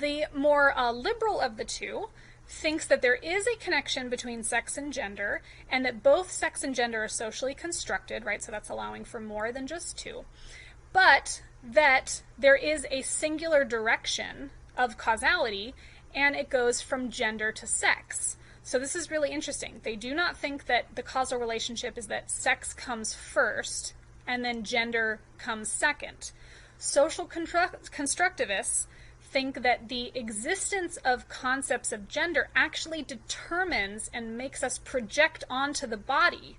The more liberal of the two thinks that there is a connection between sex and gender, and that both sex and gender are socially constructed, right? So that's allowing for more than just two. But that there is a singular direction of causality, and it goes from gender to sex. So this is really interesting. They do not think that the causal relationship is that sex comes first and then gender comes second. Social constructivists think that the existence of concepts of gender actually determines and makes us project onto the body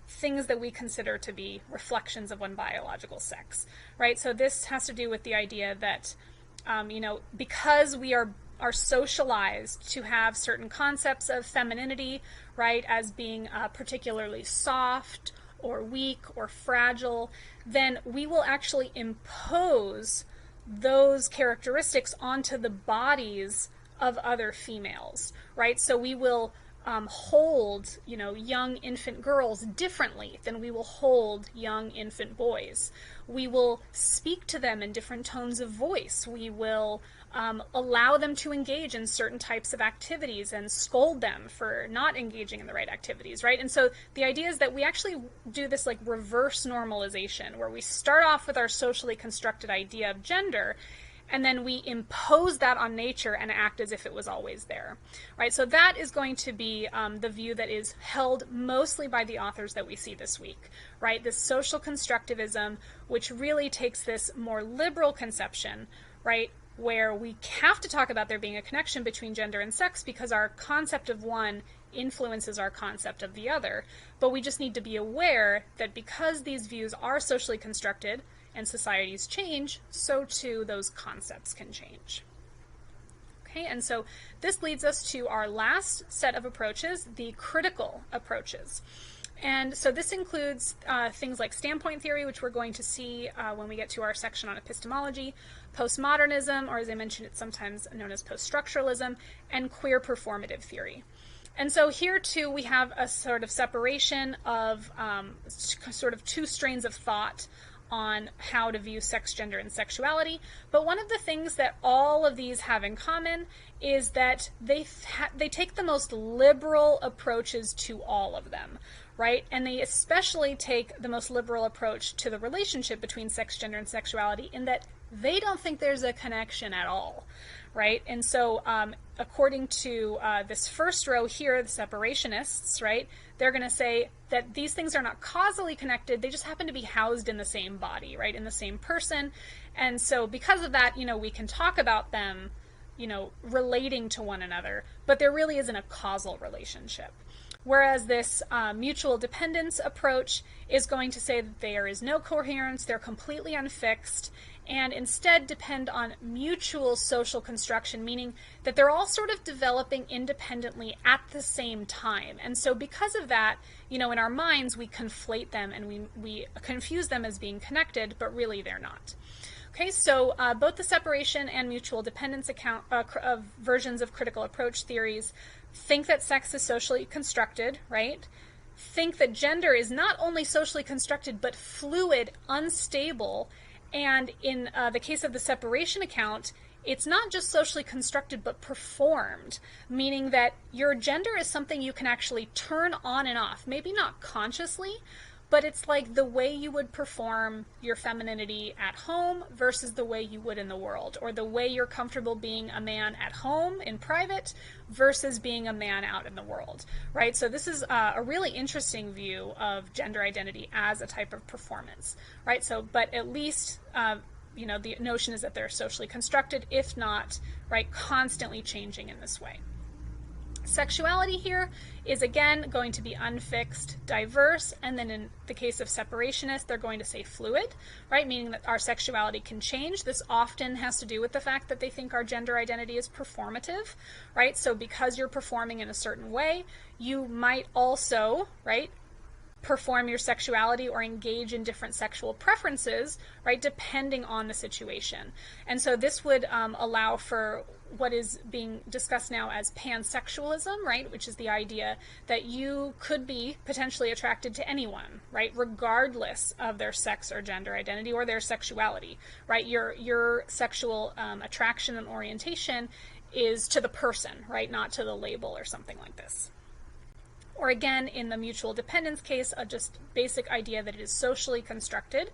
things that we consider to be reflections of one biological sex, right? So this has to do with the idea that, because we are socialized to have certain concepts of femininity, right, as being particularly soft or weak or fragile, then we will actually impose those characteristics onto the bodies of other females, right? So we will hold, young infant girls differently than we will hold young infant boys. We will speak to them in different tones of voice. We will allow them to engage in certain types of activities and scold them for not engaging in the right activities, right? And so the idea is that we actually do this like reverse normalization, where we start off with our socially constructed idea of gender, and then we impose that on nature and act as if it was always there, right? So that is going to be the view that is held mostly by the authors that we see this week, right? This social constructivism, which really takes this more liberal conception, right, where we have to talk about there being a connection between gender and sex because our concept of one influences our concept of the other. But we just need to be aware that because these views are socially constructed and societies change, so too those concepts can change. Okay, and so this leads us to our last set of approaches, the critical approaches. And so this includes things like standpoint theory, which we're going to see when we get to our section on epistemology, postmodernism, or as I mentioned, it's sometimes known as post-structuralism, and queer performative theory. And so here too we have a sort of separation of sort of two strains of thought on how to view sex, gender, and sexuality. But one of the things that all of these have in common is that they take the most liberal approaches to all of them, right? And they especially take the most liberal approach to the relationship between sex, gender, and sexuality in that they don't think there's a connection at all, right? And so according to this first row here, the separationists, right, they're going to say that these things are not causally connected, they just happen to be housed in the same body, right, in the same person. And so because of that, we can talk about them, relating to one another, but there really isn't a causal relationship. Whereas this mutual dependence approach is going to say that there is no coherence, they're completely unfixed, and instead depend on mutual social construction, meaning that they're all sort of developing independently at the same time. And so because of that, in our minds, we conflate them and we confuse them as being connected, but really they're not. Okay, so both the separation and mutual dependence versions of critical approach theories think that sex is socially constructed, right? Think that gender is not only socially constructed, but fluid, unstable. And in the case of the separation account, it's not just socially constructed, but performed, meaning that your gender is something you can actually turn on and off, maybe not consciously, but it's like the way you would perform your femininity at home versus the way you would in the world, or the way you're comfortable being a man at home in private versus being a man out in the world, right? So this is a really interesting view of gender identity as a type of performance, right? So, but at least, the notion is that they're socially constructed, if not, right, constantly changing in this way. Sexuality here is again going to be unfixed, diverse, and then in the case of separationists, they're going to say fluid, right? Meaning that our sexuality can change. This often has to do with the fact that they think our gender identity is performative, right? So because you're performing in a certain way, you might also, right, perform your sexuality or engage in different sexual preferences, right, depending on the situation. And so this would allow for what is being discussed now as pansexualism, right, which is the idea that you could be potentially attracted to anyone, right, regardless of their sex or gender identity or their sexuality, right? Your sexual attraction and orientation is to the person, right, not to the label or something like this. Or again, in the mutual dependence case, a just basic idea that it is socially constructed,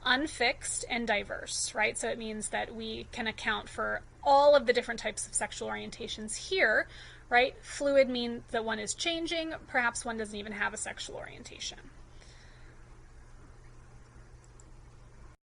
unfixed, and diverse, right? So it means that we can account for all of the different types of sexual orientations here, right? Fluid means that one is changing, perhaps one doesn't even have a sexual orientation.